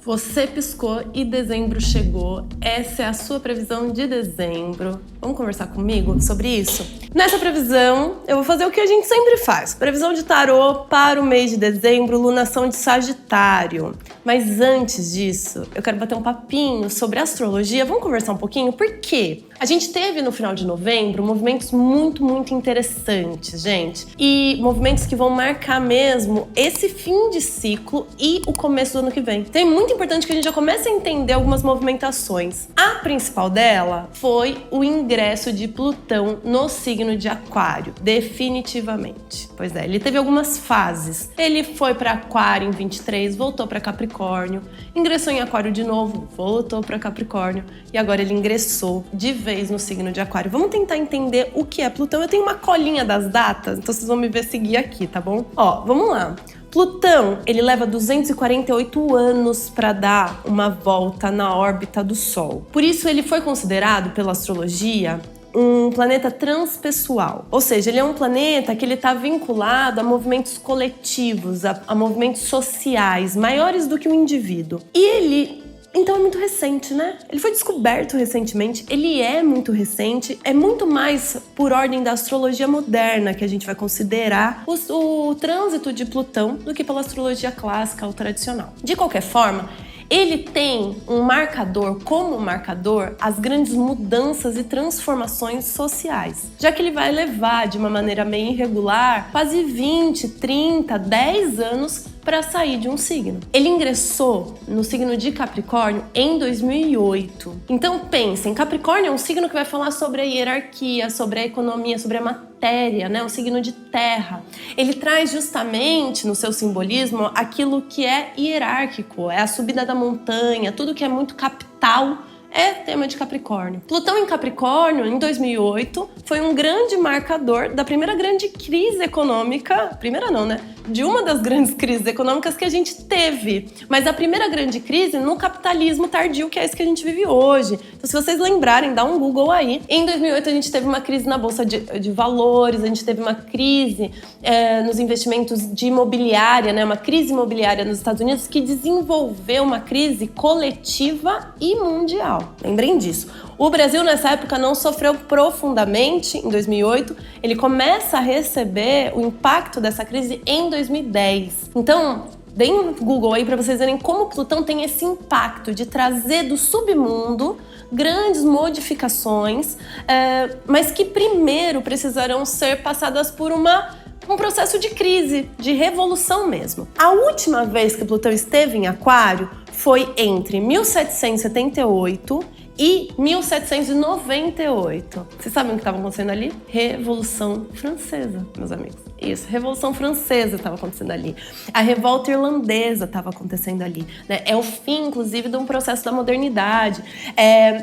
Você piscou e dezembro chegou. Essa é a sua previsão de dezembro. Vamos conversar comigo sobre isso? Nessa previsão, eu vou fazer o que a gente sempre faz. Previsão de tarô para o mês de dezembro, lunação de Sagitário. Mas antes disso, eu quero bater um papinho sobre astrologia. Vamos conversar um pouquinho? Por quê? A gente teve no final de novembro movimentos muito interessantes, gente. E movimentos que vão marcar mesmo esse fim de ciclo e o começo do ano que vem. Então é muito importante que a gente já comece a entender algumas movimentações. A principal dela foi o ingresso de Plutão no signo de Aquário, definitivamente. Pois é, ele teve algumas fases. Ele foi para Aquário em 23, voltou para Capricórnio, ingressou em Aquário de novo, voltou para Capricórnio e agora ele ingressou de vez no signo de Aquário. Vamos tentar entender o que é Plutão. Eu tenho uma colinha das datas, então vocês vão me ver seguir aqui, tá bom? Ó, vamos lá. Plutão, ele leva 248 anos para dar uma volta na órbita do Sol. Por isso ele foi considerado pela astrologia um planeta transpessoal, ou seja, ele é um planeta que ele está vinculado a movimentos coletivos, a movimentos sociais maiores do que o indivíduo. E ele então é muito recente, né? Ele foi descoberto recentemente, ele é muito recente, é muito mais por ordem da astrologia moderna que a gente vai considerar o trânsito de Plutão do que pela astrologia clássica ou tradicional. De qualquer forma, ele tem um marcador, como marcador, as grandes mudanças e transformações sociais, já que ele vai levar de uma maneira meio irregular quase 20, 30, 10 anos para sair de um signo. Ele ingressou no signo de Capricórnio em 2008. Então pensem, Capricórnio é um signo que vai falar sobre a hierarquia, sobre a economia, sobre a matéria, né? Um signo de terra. Ele traz justamente no seu simbolismo aquilo que é hierárquico, é a subida da montanha, tudo que é muito capital é tema de Capricórnio. Plutão em Capricórnio, em 2008, foi um grande marcador da primeira grande crise econômica, primeira não, né? De uma das grandes crises econômicas que a gente teve. Mas a primeira grande crise no capitalismo tardio, que é esse que a gente vive hoje. Então, se vocês lembrarem, dá um Google aí. Em 2008, a gente teve uma crise na Bolsa de Valores, a gente teve uma crise nos investimentos de imobiliária, né? Uma crise imobiliária nos Estados Unidos que desenvolveu uma crise coletiva e mundial. Lembrem disso. O Brasil, nessa época, não sofreu profundamente em 2008. Ele começa a receber o impacto dessa crise em 2010. Então, deem um Google aí para vocês verem como Plutão tem esse impacto de trazer do submundo grandes modificações, mas que primeiro precisarão ser passadas por um processo de crise, de revolução mesmo. A última vez que Plutão esteve em Aquário foi entre 1778 e 1798. Vocês sabem o que estava acontecendo ali? Revolução Francesa, meus amigos. Isso, Revolução Francesa estava acontecendo ali. A Revolta Irlandesa estava acontecendo ali, né? É o fim, inclusive, de um processo da modernidade.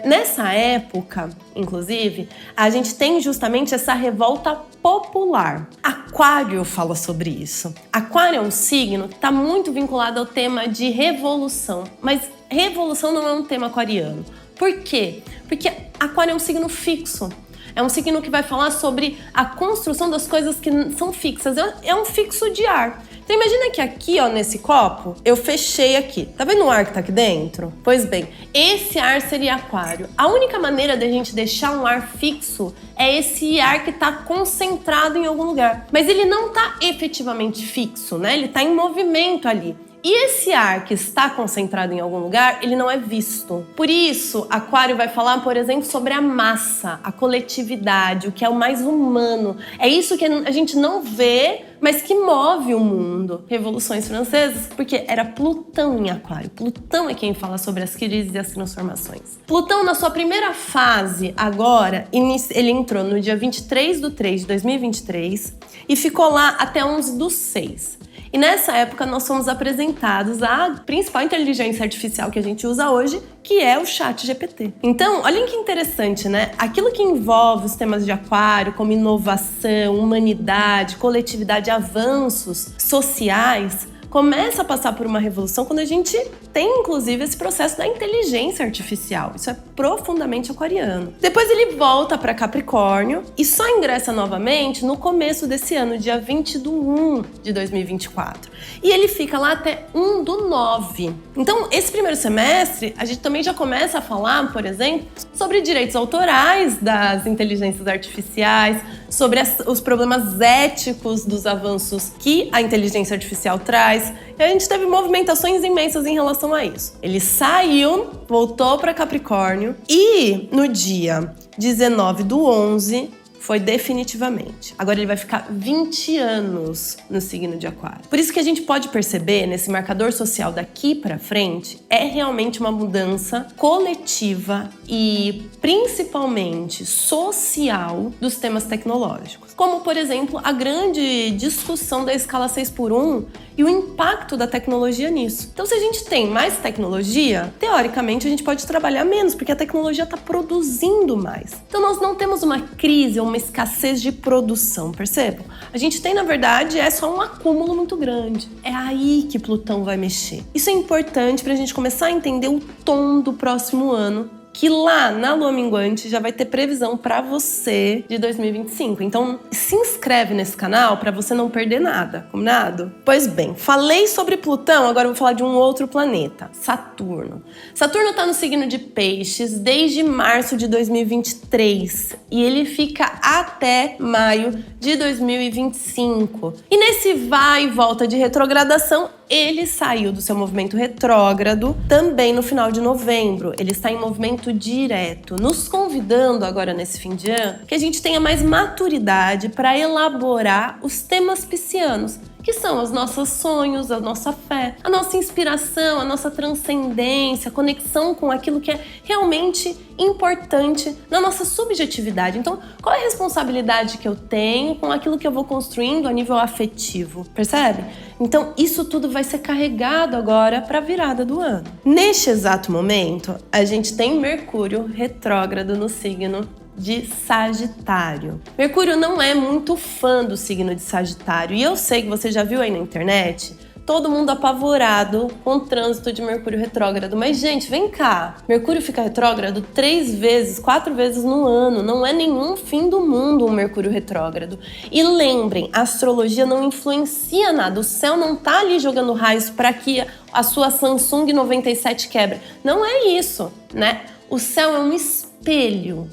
Nessa época, inclusive, a gente tem justamente essa revolta popular. Aquário fala sobre isso. Aquário é um signo que está muito vinculado ao tema de revolução, mas revolução não é um tema aquariano. Por quê? Porque Aquário é um signo fixo. É um signo que vai falar sobre a construção das coisas que são fixas. É um fixo de ar. Então imagina que aqui, ó, nesse copo, eu fechei aqui. Tá vendo o ar que tá aqui dentro? Pois bem, esse ar seria Aquário. A única maneira da gente deixar um ar fixo é esse ar que tá concentrado em algum lugar. Mas ele não tá efetivamente fixo, né? Ele tá em movimento ali. E esse ar que está concentrado em algum lugar, ele não é visto. Por isso, Aquário vai falar, por exemplo, sobre a massa, a coletividade, o que é o mais humano. É isso que a gente não vê, mas que move o mundo. Revoluções francesas, porque era Plutão em Aquário. Plutão é quem fala sobre as crises e as transformações. Plutão, na sua primeira fase, agora, ele entrou no dia 23/3 de 2023 e ficou lá até 11/6. E nessa época nós fomos apresentados à principal inteligência artificial que a gente usa hoje, que é o ChatGPT. Então, olhem que interessante, né? Aquilo que envolve os temas de Aquário, como inovação, humanidade, coletividade, avanços sociais, começa a passar por uma revolução quando a gente tem, inclusive, esse processo da inteligência artificial. Isso é profundamente aquariano. Depois ele volta para Capricórnio e só ingressa novamente no começo desse ano, dia 20/1 de 2024. E ele fica lá até 1/9. Então, esse primeiro semestre, a gente também já começa a falar, por exemplo, sobre direitos autorais das inteligências artificiais, sobre os problemas éticos dos avanços que a inteligência artificial traz. E a gente teve movimentações imensas em relação a isso. Ele saiu, voltou para Capricórnio e no dia 19/11 foi definitivamente. Agora ele vai ficar 20 anos no signo de Aquário. Por isso que a gente pode perceber nesse marcador social daqui para frente é realmente uma mudança coletiva e principalmente social dos temas tecnológicos. Como, por exemplo, a grande discussão da escala 6x1 e o impacto da tecnologia nisso. Então, se a gente tem mais tecnologia, teoricamente a gente pode trabalhar menos, porque a tecnologia está produzindo mais. Então, nós não temos uma crise ou uma escassez de produção, percebam? A gente tem, na verdade, é só um acúmulo muito grande. É aí que Plutão vai mexer. Isso é importante para a gente começar a entender o tom do próximo ano, que lá na Lua Minguante já vai ter previsão para você de 2025. Então, se inscreve nesse canal para você não perder nada, combinado? Pois bem, falei sobre Plutão, agora eu vou falar de um outro planeta, Saturno. Saturno está no signo de Peixes desde março de 2023 e ele fica até maio de 2025. E nesse vai e volta de retrogradação, ele saiu do seu movimento retrógrado também no final de novembro. Ele está em movimento direto, nos convidando agora nesse fim de ano que a gente tenha mais maturidade para elaborar os temas piscianos, que são os nossos sonhos, a nossa fé, a nossa inspiração, a nossa transcendência, a conexão com aquilo que é realmente importante na nossa subjetividade. Então, qual é a responsabilidade que eu tenho com aquilo que eu vou construindo a nível afetivo? Percebe? Então, isso tudo vai ser carregado agora para a virada do ano. Neste exato momento, a gente tem Mercúrio retrógrado no signo de Sagitário. Mercúrio não é muito fã do signo de Sagitário e eu sei que você já viu aí na internet todo mundo apavorado com o trânsito de Mercúrio retrógrado. Mas, gente, vem cá. Mercúrio fica retrógrado 3 vezes, 4 vezes no ano. Não é nenhum fim do mundo um Mercúrio retrógrado. E lembrem, a astrologia não influencia nada. O céu não tá ali jogando raios para que a sua Samsung 97 quebre. Não é isso, né? O céu é um espelho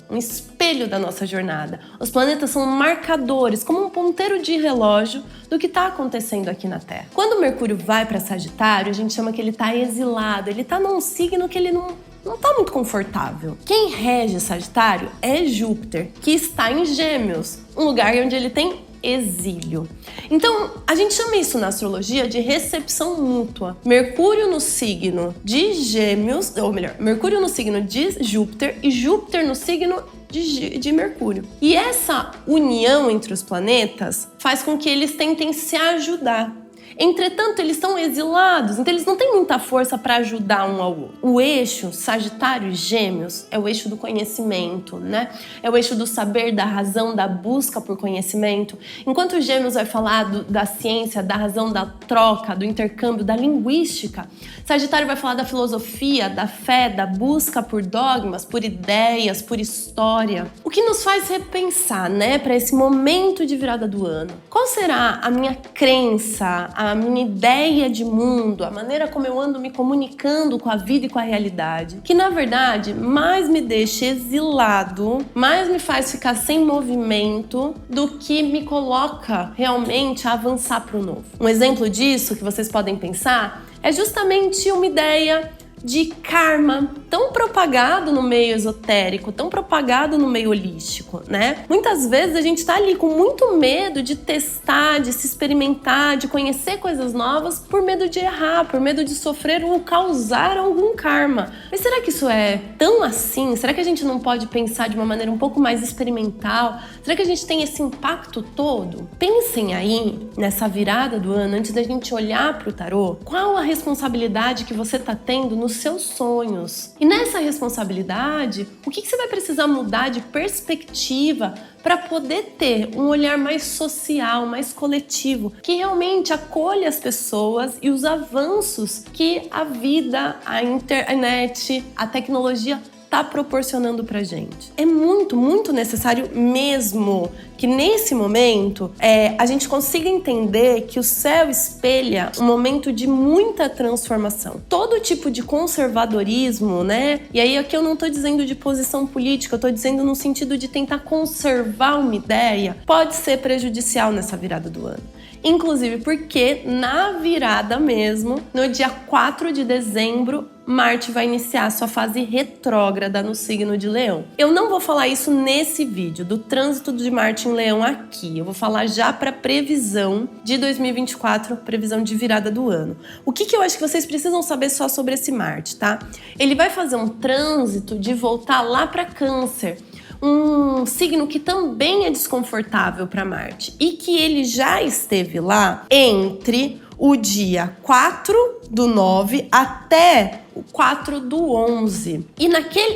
da nossa jornada. Os planetas são marcadores, como um ponteiro de relógio do que está acontecendo aqui na Terra. Quando Mercúrio vai para Sagitário, a gente chama que ele está exilado, ele está num signo que ele não está muito confortável. Quem rege Sagitário é Júpiter, que está em Gêmeos, um lugar onde ele tem exílio. Então, a gente chama isso na astrologia de recepção mútua. Mercúrio no signo de Gêmeos, ou melhor, Mercúrio no signo de Júpiter e Júpiter no signo de Mercúrio. E essa união entre os planetas faz com que eles tentem se ajudar. Entretanto, eles estão exilados, então eles não têm muita força para ajudar um ao outro. O eixo Sagitário e Gêmeos é o eixo do conhecimento, né? É o eixo do saber, da razão, da busca por conhecimento. Enquanto o Gêmeos vai falar da ciência, da razão, da troca, do intercâmbio, da linguística, Sagitário vai falar da filosofia, da fé, da busca por dogmas, por ideias, por história. O que nos faz repensar, né, para esse momento de virada do ano. Qual será a minha crença, a minha ideia de mundo, a maneira como eu ando me comunicando com a vida e com a realidade, que na verdade mais me deixa exilado, mais me faz ficar sem movimento do que me coloca realmente a avançar para o novo. Um exemplo disso que vocês podem pensar é justamente uma ideia de karma, tão propagado no meio esotérico, tão propagado no meio holístico, né? Muitas vezes a gente tá ali com muito medo de testar, de se experimentar, de conhecer coisas novas por medo de errar, por medo de sofrer ou causar algum karma. Mas será que isso é tão assim? Será que a gente não pode pensar de uma maneira um pouco mais experimental? Será que a gente tem esse impacto todo? Pensem aí, nessa virada do ano, antes da gente olhar pro tarô, qual a responsabilidade que você tá tendo nos seus sonhos. E nessa responsabilidade, o que você vai precisar mudar de perspectiva para poder ter um olhar mais social, mais coletivo, que realmente acolha as pessoas e os avanços que a vida, a internet, a tecnologia está proporcionando pra gente. É muito, muito necessário mesmo que nesse momento a gente consiga entender que o céu espelha um momento de muita transformação. Todo tipo de conservadorismo, né? E aí aqui eu não tô dizendo de posição política, eu tô dizendo no sentido de tentar conservar uma ideia, pode ser prejudicial nessa virada do ano. Inclusive porque na virada mesmo, no dia 4 de dezembro, Marte vai iniciar sua fase retrógrada no signo de Leão. Eu não vou falar isso nesse vídeo, do trânsito de Marte em Leão aqui. Eu vou falar já para previsão de 2024, previsão de virada do ano. O que eu acho que vocês precisam saber só sobre esse Marte, tá? Ele vai fazer um trânsito de voltar lá para Câncer. Um signo que também é desconfortável para Marte e que ele já esteve lá entre o dia 4/9 até o 4/11. E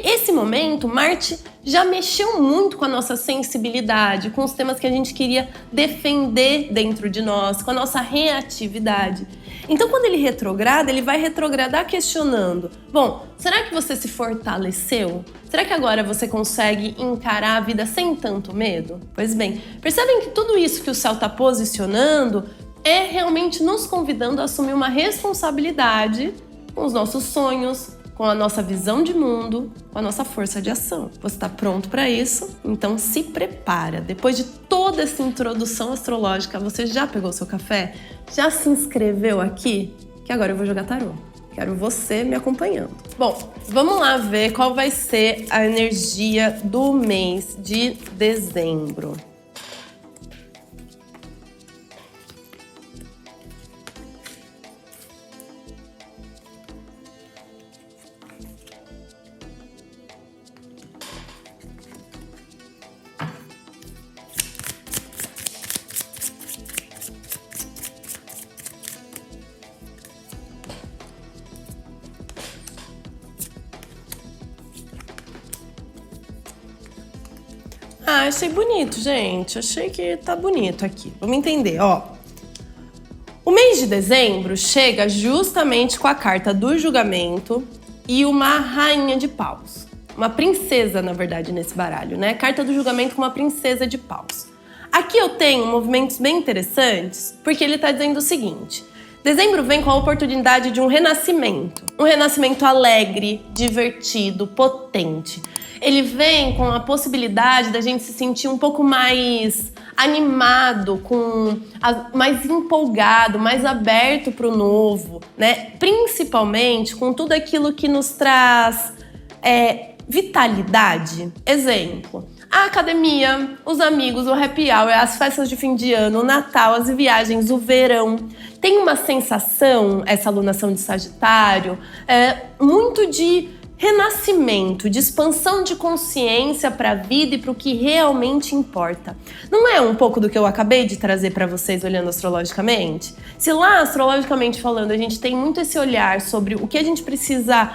esse momento, Marte já mexeu muito com a nossa sensibilidade, com os temas que a gente queria defender dentro de nós, com a nossa reatividade. Então, quando ele retrograda, ele vai retrogradar questionando: bom, será que você se fortaleceu? Será que agora você consegue encarar a vida sem tanto medo? Pois bem, percebem que tudo isso que o céu está posicionando é realmente nos convidando a assumir uma responsabilidade com os nossos sonhos, com a nossa visão de mundo, com a nossa força de ação. Você está pronto para isso? Então se prepara. Depois de toda essa introdução astrológica, você já pegou seu café? Já se inscreveu aqui? Que agora eu vou jogar tarô. Quero você me acompanhando. Bom, vamos lá ver qual vai ser a energia do mês de dezembro. Achei bonito, gente. Achei que tá bonito aqui. Vamos entender, ó. O mês de dezembro chega justamente com a carta do julgamento e uma rainha de paus. Uma princesa, na verdade, nesse baralho, né? Carta do julgamento com uma princesa de paus. Aqui eu tenho movimentos bem interessantes, porque ele tá dizendo o seguinte: dezembro vem com a oportunidade de um renascimento alegre, divertido, potente. Ele vem com a possibilidade da gente se sentir um pouco mais animado, mais empolgado, mais aberto para o novo, né? Principalmente com tudo aquilo que nos traz vitalidade. Exemplo: a academia, os amigos, o happy hour, as festas de fim de ano, o Natal, as viagens, o verão. Tem uma sensação, essa alunação de Sagitário, muito de renascimento, de expansão de consciência para a vida e para o que realmente importa. Não é um pouco do que eu acabei de trazer para vocês olhando astrologicamente? Se lá, astrologicamente falando, a gente tem muito esse olhar sobre o que a gente precisa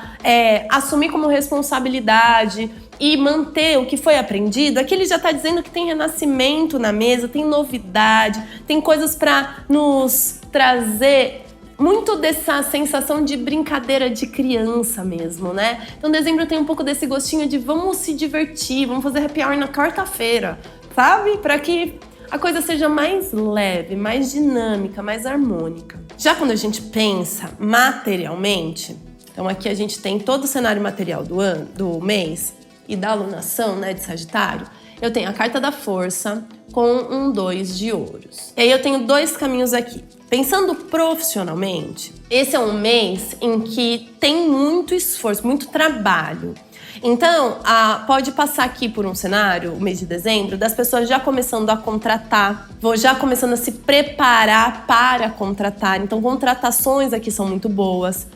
assumir como responsabilidade e manter o que foi aprendido, aqui ele já está dizendo que tem renascimento na mesa, tem novidade, tem coisas para nos trazer muito dessa sensação de brincadeira de criança mesmo, né? Então dezembro tem um pouco desse gostinho de vamos se divertir, vamos fazer happy hour na quarta-feira, sabe? Para que a coisa seja mais leve, mais dinâmica, mais harmônica. Já quando a gente pensa materialmente, então aqui a gente tem todo o cenário material do mês e da alunação, né, de Sagitário. Eu tenho a carta da força com um 2 de ouros. E aí eu tenho dois caminhos aqui. Pensando profissionalmente, esse é um mês em que tem muito esforço, muito trabalho. Então, pode passar aqui por um cenário, o mês de dezembro, das pessoas já começando a contratar, já começando a se preparar para contratar. Então, contratações aqui são muito boas.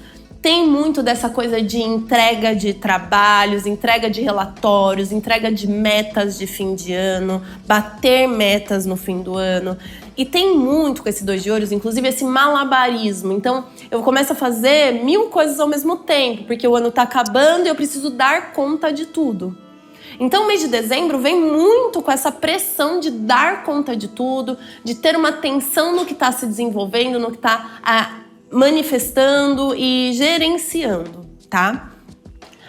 Tem muito dessa coisa de entrega de trabalhos, entrega de relatórios, entrega de metas de fim de ano, bater metas no fim do ano. E tem muito com esse 2 de ouros, inclusive esse malabarismo. Então, eu começo a fazer 1000 coisas ao mesmo tempo, porque o ano tá acabando e eu preciso dar conta de tudo. Então, o mês de dezembro vem muito com essa pressão de dar conta de tudo, de ter uma atenção no que está se desenvolvendo, no que está manifestando e gerenciando, tá?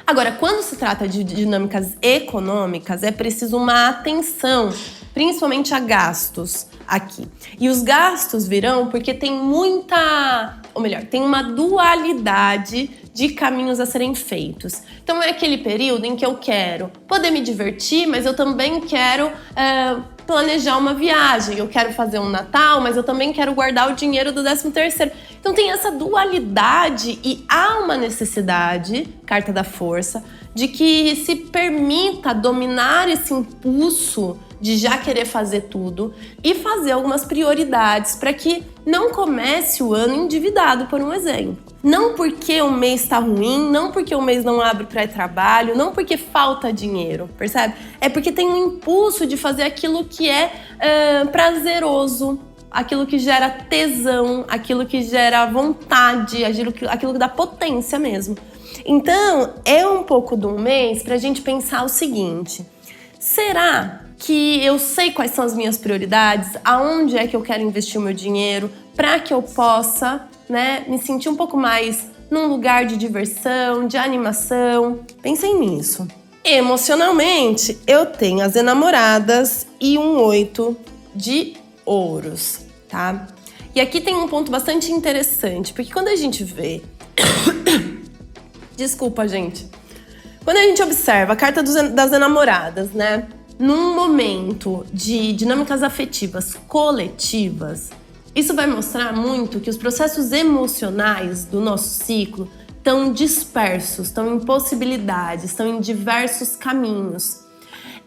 Agora, quando se trata de dinâmicas econômicas, é preciso uma atenção, principalmente a gastos aqui. E os gastos virão porque tem tem uma dualidade de caminhos a serem feitos. Então é aquele período em que eu quero poder me divertir, mas eu também quero planejar uma viagem. Eu quero fazer um Natal, mas eu também quero guardar o dinheiro do 13º. Então tem essa dualidade e há uma necessidade, carta da força, de que se permita dominar esse impulso de já querer fazer tudo e fazer algumas prioridades para que não comece o ano endividado, por um exemplo. Não porque o mês está ruim, não porque o mês não abre para trabalho, não porque falta dinheiro, percebe? É porque tem um impulso de fazer aquilo que é prazeroso, aquilo que gera tesão, aquilo que gera vontade, aquilo que dá potência mesmo. Então, é um pouco de um mês para a gente pensar o seguinte: será que eu sei quais são as minhas prioridades, aonde é que eu quero investir o meu dinheiro, para que eu possa, me sentir um pouco mais num lugar de diversão, de animação? Pensem nisso. Emocionalmente, eu tenho as enamoradas e um 8 de ouros, tá? E aqui tem um ponto bastante interessante, porque quando a gente vê... Desculpa, gente. Quando a gente observa a carta das enamoradas, num momento de dinâmicas afetivas coletivas, isso vai mostrar muito que os processos emocionais do nosso ciclo estão dispersos, estão em possibilidades, estão em diversos caminhos.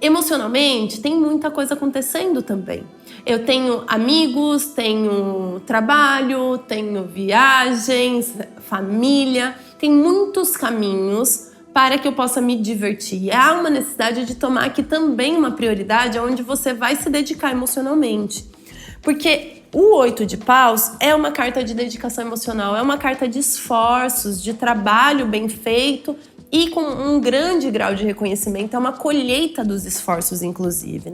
Emocionalmente, tem muita coisa acontecendo também. Eu tenho amigos, tenho trabalho, tenho viagens, família, tem muitos caminhos para que eu possa me divertir. Há uma necessidade de tomar aqui também uma prioridade onde você vai se dedicar emocionalmente. Porque o 8 de paus é uma carta de dedicação emocional, é uma carta de esforços, de trabalho bem feito e com um grande grau de reconhecimento, é uma colheita dos esforços, inclusive,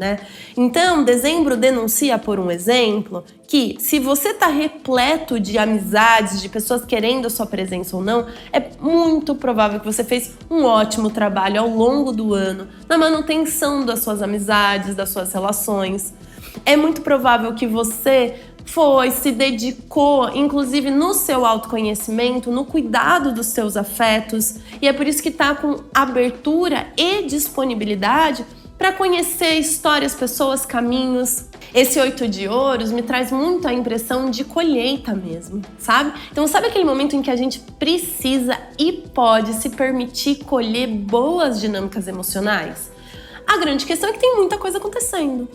Então, dezembro denuncia, por um exemplo, que se você está repleto de amizades, de pessoas querendo a sua presença ou não, é muito provável que você fez um ótimo trabalho ao longo do ano na manutenção das suas amizades, das suas relações. É muito provável que você se dedicou, inclusive no seu autoconhecimento, no cuidado dos seus afetos, e é por isso que está com abertura e disponibilidade para conhecer histórias, pessoas, caminhos. Esse 8 de ouros me traz muito a impressão de colheita mesmo, sabe? Então, sabe aquele momento em que a gente precisa e pode se permitir colher boas dinâmicas emocionais? A grande questão é que tem muita coisa acontecendo,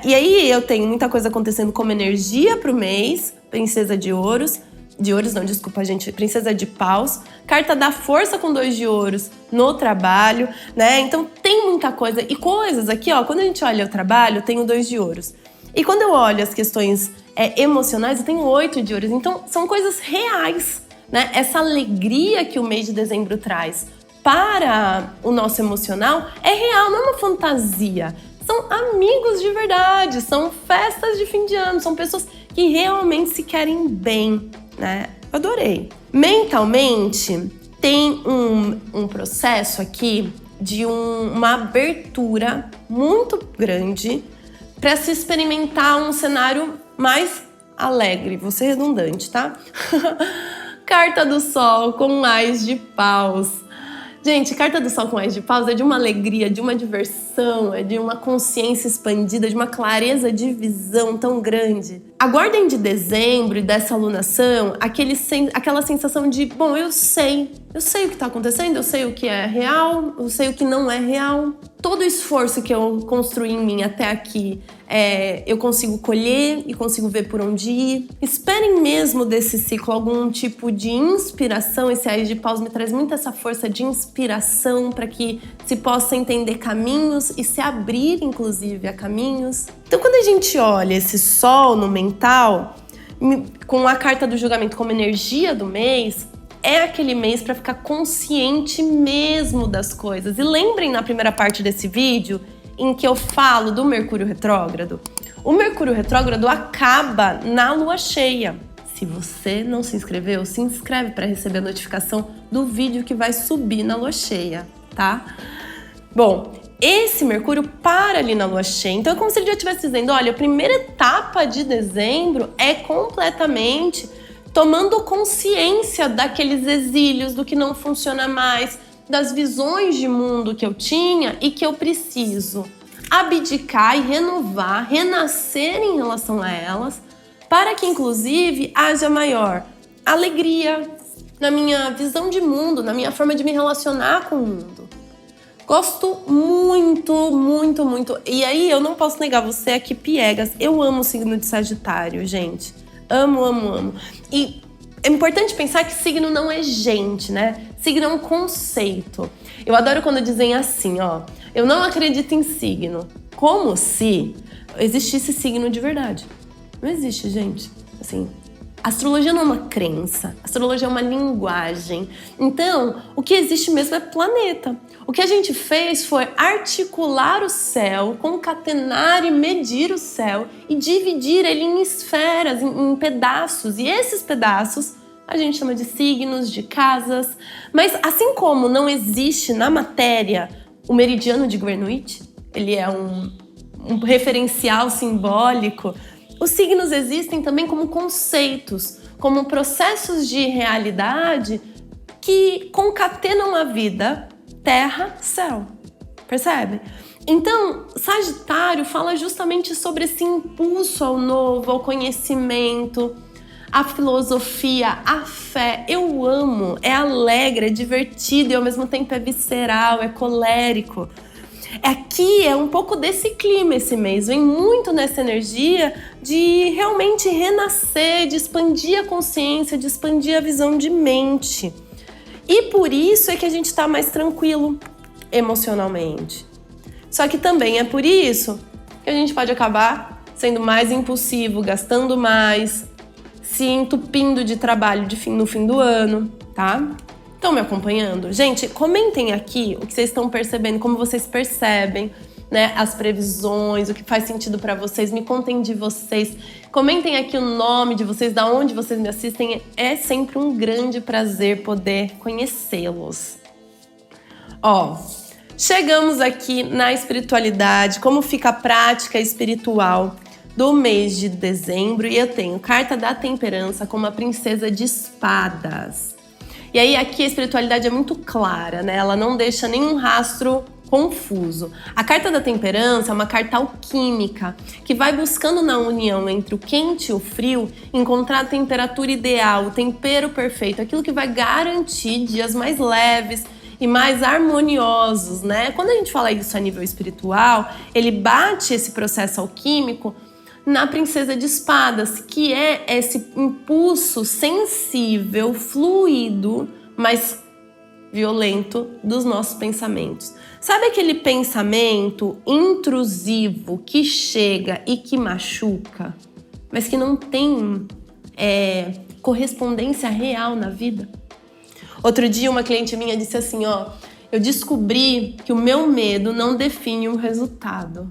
E aí eu tenho muita coisa acontecendo como energia pro mês, princesa de ouros. De ouros não, desculpa, gente, princesa de paus. Carta da força com 2 de ouros no trabalho, Então tem muita coisa. E coisas aqui, quando a gente olha o trabalho, eu tenho 2 de ouros. E quando eu olho as questões emocionais, eu tenho 8 de ouros. Então são coisas reais, Essa alegria que o mês de dezembro traz para o nosso emocional é real, não é uma fantasia. São amigos de verdade, são festas de fim de ano, são pessoas que realmente se querem bem, Adorei. Mentalmente, tem um processo aqui de uma abertura muito grande para se experimentar um cenário mais alegre. Vou ser redundante, tá? Carta do Sol com Ás de Paus. Gente, carta do Sol com Ás de Paus é de uma alegria, de uma diversão, é de uma consciência expandida, de uma clareza de visão tão grande. Aguardem de dezembro e dessa alunação aquela sensação de, bom, eu sei o que está acontecendo, eu sei o que é real, eu sei o que não é real. Todo o esforço que eu construí em mim até aqui, eu consigo colher e consigo ver por onde ir. Esperem mesmo desse ciclo algum tipo de inspiração. Esse Ás de Paus me traz muito essa força de inspiração para que se possa entender caminhos e se abrir, inclusive, a caminhos. Então, quando a gente olha esse Sol no mental, com a carta do julgamento como energia do mês, é aquele mês para ficar consciente mesmo das coisas. E lembrem na primeira parte desse vídeo em que eu falo do Mercúrio retrógrado. O Mercúrio retrógrado acaba na lua cheia. Se você não se inscreveu, se inscreve para receber a notificação do vídeo que vai subir na lua cheia, tá? Bom, esse Mercúrio para ali na lua cheia. Então é como se ele já estivesse dizendo, olha, a primeira etapa de dezembro é completamente tomando consciência daqueles exílios, do que não funciona mais, das visões de mundo que eu tinha e que eu preciso abdicar e renovar, renascer em relação a elas, para que inclusive haja maior alegria na minha visão de mundo, na minha forma de me relacionar com o mundo. Gosto muito, muito, muito. E aí eu não posso negar, você aqui piegas. Eu amo o signo de Sagitário, gente. Amo, amo, amo. E é importante pensar que signo não é gente, né? Signo é um conceito. Eu adoro quando dizem assim, ó. Eu não acredito em signo. Como se existisse signo de verdade. Não existe, gente. Assim, astrologia não é uma crença. Astrologia é uma linguagem. Então, o que existe mesmo é planeta. O que a gente fez foi articular o céu, concatenar e medir o céu e dividir ele em esferas, em pedaços. E esses pedaços a gente chama de signos, de casas. Mas assim como não existe na matéria o meridiano de Greenwich, ele é um referencial simbólico, os signos existem também como conceitos, como processos de realidade que concatenam a vida terra, céu. Percebe? Então, Sagitário fala justamente sobre esse impulso ao novo, ao conhecimento, a filosofia, a fé. Eu amo, é alegre, é divertido e ao mesmo tempo é visceral, é colérico. Aqui é um pouco desse clima esse mês, vem muito nessa energia de realmente renascer, de expandir a consciência, de expandir a visão de mente. E por isso é que a gente tá mais tranquilo emocionalmente. Só que também é por isso que a gente pode acabar sendo mais impulsivo, gastando mais, se entupindo de trabalho no fim do ano, tá? Estão me acompanhando? Gente, comentem aqui o que vocês estão percebendo, como vocês percebem, né, as previsões, o que faz sentido para vocês, me contem de vocês, comentem aqui o nome de vocês, da onde vocês me assistem, é sempre um grande prazer poder conhecê-los. Ó, chegamos aqui na espiritualidade, como fica a prática espiritual do mês de dezembro, e eu tenho carta da temperança como a princesa de espadas. E aí aqui a espiritualidade é muito clara, né? Ela não deixa nenhum rastro confuso. A carta da temperança é uma carta alquímica que vai buscando na união entre o quente e o frio encontrar a temperatura ideal, o tempero perfeito, aquilo que vai garantir dias mais leves e mais harmoniosos, né? Quando a gente fala isso a nível espiritual, ele bate esse processo alquímico na princesa de espadas, que é esse impulso sensível, fluido, mas violento dos nossos pensamentos. Sabe aquele pensamento intrusivo que chega e que machuca, mas que não tem correspondência real na vida? Outro dia uma cliente minha disse assim, ó, eu descobri que o meu medo não define um resultado.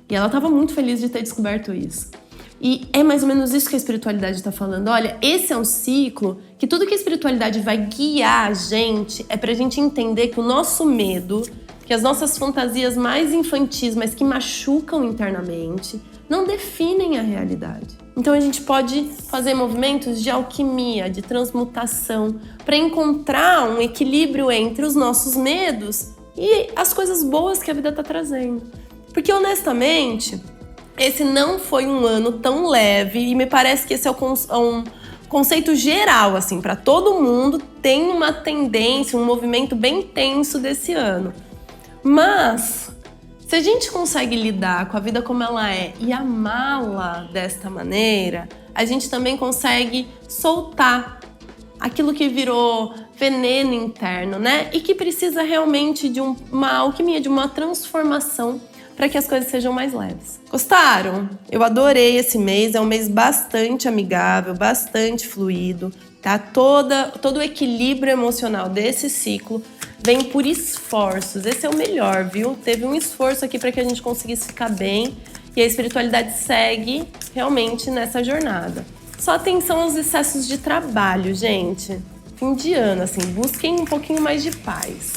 E ela estava muito feliz de ter descoberto isso. E é mais ou menos isso que a espiritualidade está falando. Olha, esse é um ciclo que tudo que a espiritualidade vai guiar a gente é pra gente entender que o nosso medo, que as nossas fantasias mais infantis, mas que machucam internamente, não definem a realidade. Então a gente pode fazer movimentos de alquimia, de transmutação, para encontrar um equilíbrio entre os nossos medos e as coisas boas que a vida está trazendo. Porque, honestamente, esse não foi um ano tão leve e me parece que esse é um conceito geral, assim, para todo mundo tem uma tendência, um movimento bem tenso desse ano. Mas, se a gente consegue lidar com a vida como ela é e amá-la desta maneira, a gente também consegue soltar aquilo que virou veneno interno, né? E que precisa realmente de uma alquimia, de uma transformação para que as coisas sejam mais leves. Gostaram? Eu adorei esse mês, é um mês bastante amigável, bastante fluido, tá? Todo o equilíbrio emocional desse ciclo vem por esforços. Esse é o melhor, viu? Teve um esforço aqui para que a gente conseguisse ficar bem e a espiritualidade segue realmente nessa jornada. Só atenção aos excessos de trabalho, gente. Fim de ano, assim, busquem um pouquinho mais de paz.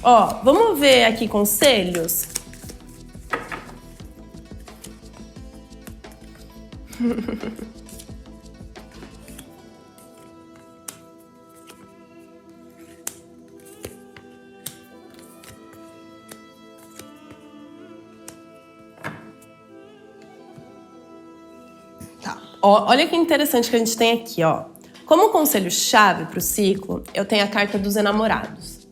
Ó, vamos ver aqui conselhos? Tá. Ó, olha que interessante que a gente tem aqui, ó. Como conselho-chave para o ciclo, eu tenho a carta dos enamorados.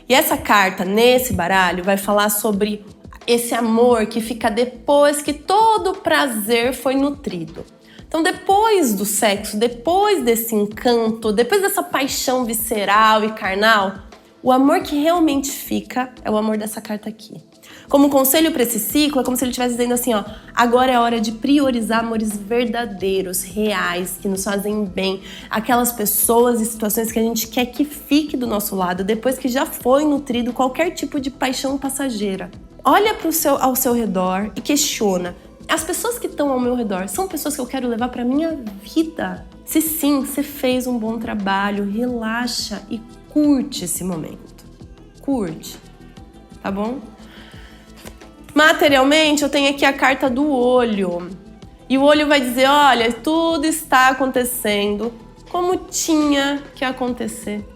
E essa carta, nesse baralho, vai falar sobre esse amor que fica depois que todo o prazer foi nutrido. Então, depois do sexo, depois desse encanto, depois dessa paixão visceral e carnal, o amor que realmente fica é o amor dessa carta aqui. Como conselho para esse ciclo, é como se ele estivesse dizendo assim, ó, agora é a hora de priorizar amores verdadeiros, reais, que nos fazem bem, aquelas pessoas e situações que a gente quer que fique do nosso lado, depois que já foi nutrido qualquer tipo de paixão passageira. Olha ao seu redor e questiona, as pessoas que estão ao meu redor são pessoas que eu quero levar para minha vida? Se sim, você fez um bom trabalho, relaxa e curte esse momento. Curte, tá bom? Materialmente, eu tenho aqui a carta do olho. E o olho vai dizer, olha, tudo está acontecendo como tinha que acontecer.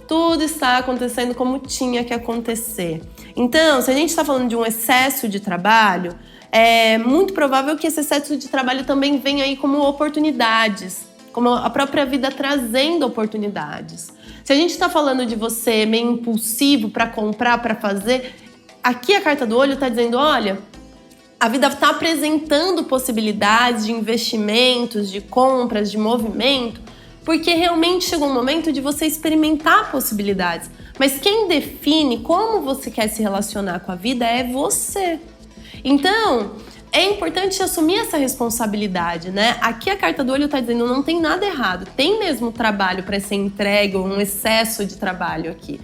Tudo está acontecendo como tinha que acontecer. Então, se a gente está falando de um excesso de trabalho, é muito provável que esse excesso de trabalho também venha aí como oportunidades, como a própria vida trazendo oportunidades. Se a gente está falando de você meio impulsivo para comprar, para fazer, aqui a carta do olho está dizendo, olha, a vida está apresentando possibilidades de investimentos, de compras, de movimento, porque realmente chegou um momento de você experimentar possibilidades. Mas quem define como você quer se relacionar com a vida é você. Então, é importante assumir essa responsabilidade, né? Aqui a carta do olho está dizendo, não tem nada errado, tem mesmo trabalho para ser entregue, um excesso de trabalho aqui.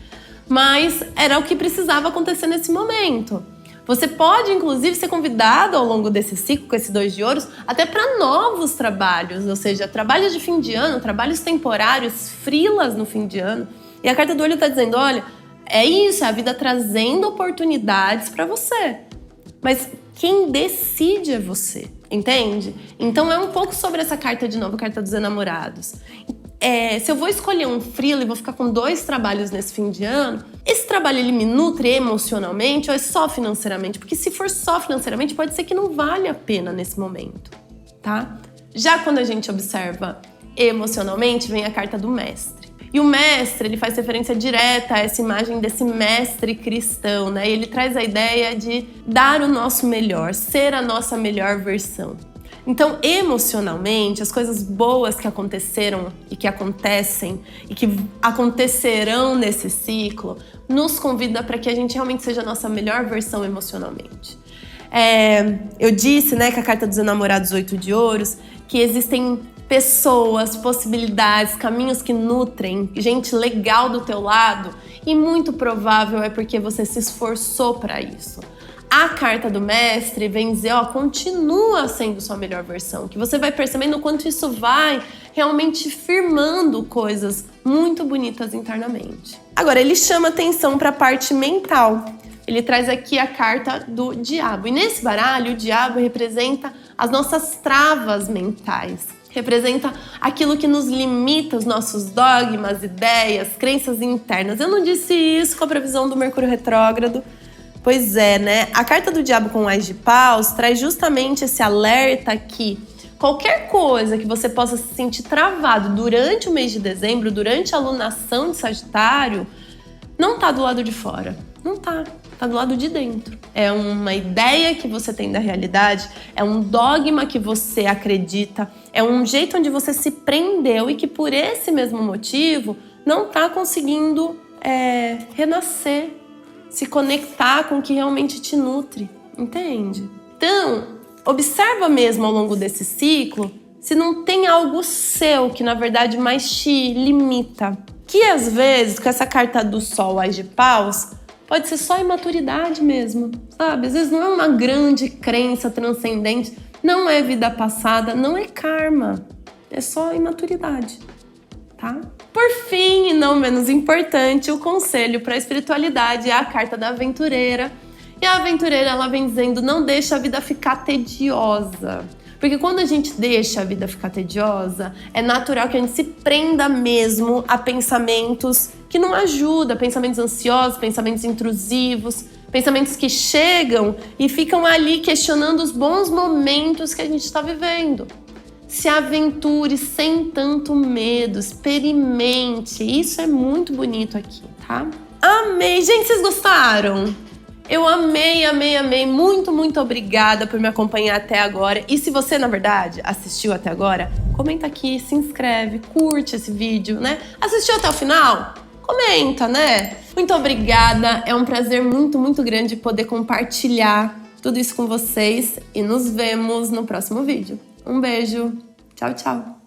Mas era o que precisava acontecer nesse momento. Você pode, inclusive, ser convidado ao longo desse ciclo, com esse 2 de ouros, até para novos trabalhos, ou seja, trabalhos de fim de ano, trabalhos temporários, freelas no fim de ano. E a carta do olho está dizendo, olha, é isso, é a vida trazendo oportunidades para você. Mas quem decide é você, entende? Então é um pouco sobre essa carta de novo, a carta dos enamorados. Se eu vou escolher um freela e vou ficar com 2 trabalhos nesse fim de ano, esse trabalho ele me nutre emocionalmente ou é só financeiramente? Porque se for só financeiramente, pode ser que não vale a pena nesse momento, tá? Já quando a gente observa emocionalmente, vem a carta do mestre. E o mestre, ele faz referência direta a essa imagem desse mestre cristão, né? E ele traz a ideia de dar o nosso melhor, ser a nossa melhor versão. Então, emocionalmente, as coisas boas que aconteceram e que acontecem e que acontecerão nesse ciclo nos convida para que a gente realmente seja a nossa melhor versão emocionalmente. Eu disse, né, que a carta dos enamorados 8 de ouros, que existem pessoas, possibilidades, caminhos que nutrem, gente legal do teu lado e muito provável é porque você se esforçou para isso. A carta do mestre vem dizer, ó, continua sendo sua melhor versão, que você vai percebendo o quanto isso vai realmente firmando coisas muito bonitas internamente. Agora, ele chama atenção para a parte mental. Ele traz aqui a carta do diabo. E nesse baralho, o diabo representa as nossas travas mentais. Representa aquilo que nos limita, os nossos dogmas, ideias, crenças internas. Eu não disse isso com a previsão do Mercúrio retrógrado. Pois é, né? A carta do diabo com o Ás de Paus traz justamente esse alerta que qualquer coisa que você possa se sentir travado durante o mês de dezembro, durante a alunação de Sagitário, não tá do lado de fora. Não tá. Tá do lado de dentro. É uma ideia que você tem da realidade, é um dogma que você acredita, é um jeito onde você se prendeu e que por esse mesmo motivo não tá conseguindo renascer, se conectar com o que realmente te nutre. entende? Então, observa mesmo ao longo desse ciclo se não tem algo seu que, na verdade, mais te limita. Que, às vezes, com essa carta do Sol, Ás de Paus, pode ser só imaturidade mesmo, sabe? Às vezes não é uma grande crença transcendente, não é vida passada, não é karma, é só imaturidade, tá? Por fim, e não menos importante, o conselho para a espiritualidade é a carta da aventureira. E a aventureira, ela vem dizendo, não deixa a vida ficar tediosa. Porque quando a gente deixa a vida ficar tediosa, é natural que a gente se prenda mesmo a pensamentos que não ajudam, pensamentos ansiosos, pensamentos intrusivos, pensamentos que chegam e ficam ali questionando os bons momentos que a gente está vivendo. Se aventure sem tanto medo, experimente. Isso é muito bonito aqui, tá? Amei! Gente, vocês gostaram? Eu amei, amei, amei. Muito, muito obrigada por me acompanhar até agora. E se você, na verdade, assistiu até agora, comenta aqui, se inscreve, curte esse vídeo, né? Assistiu até o final? Comenta, né? Muito obrigada. É um prazer muito, muito grande poder compartilhar tudo isso com vocês. E nos vemos no próximo vídeo. Um beijo. Tchau, tchau.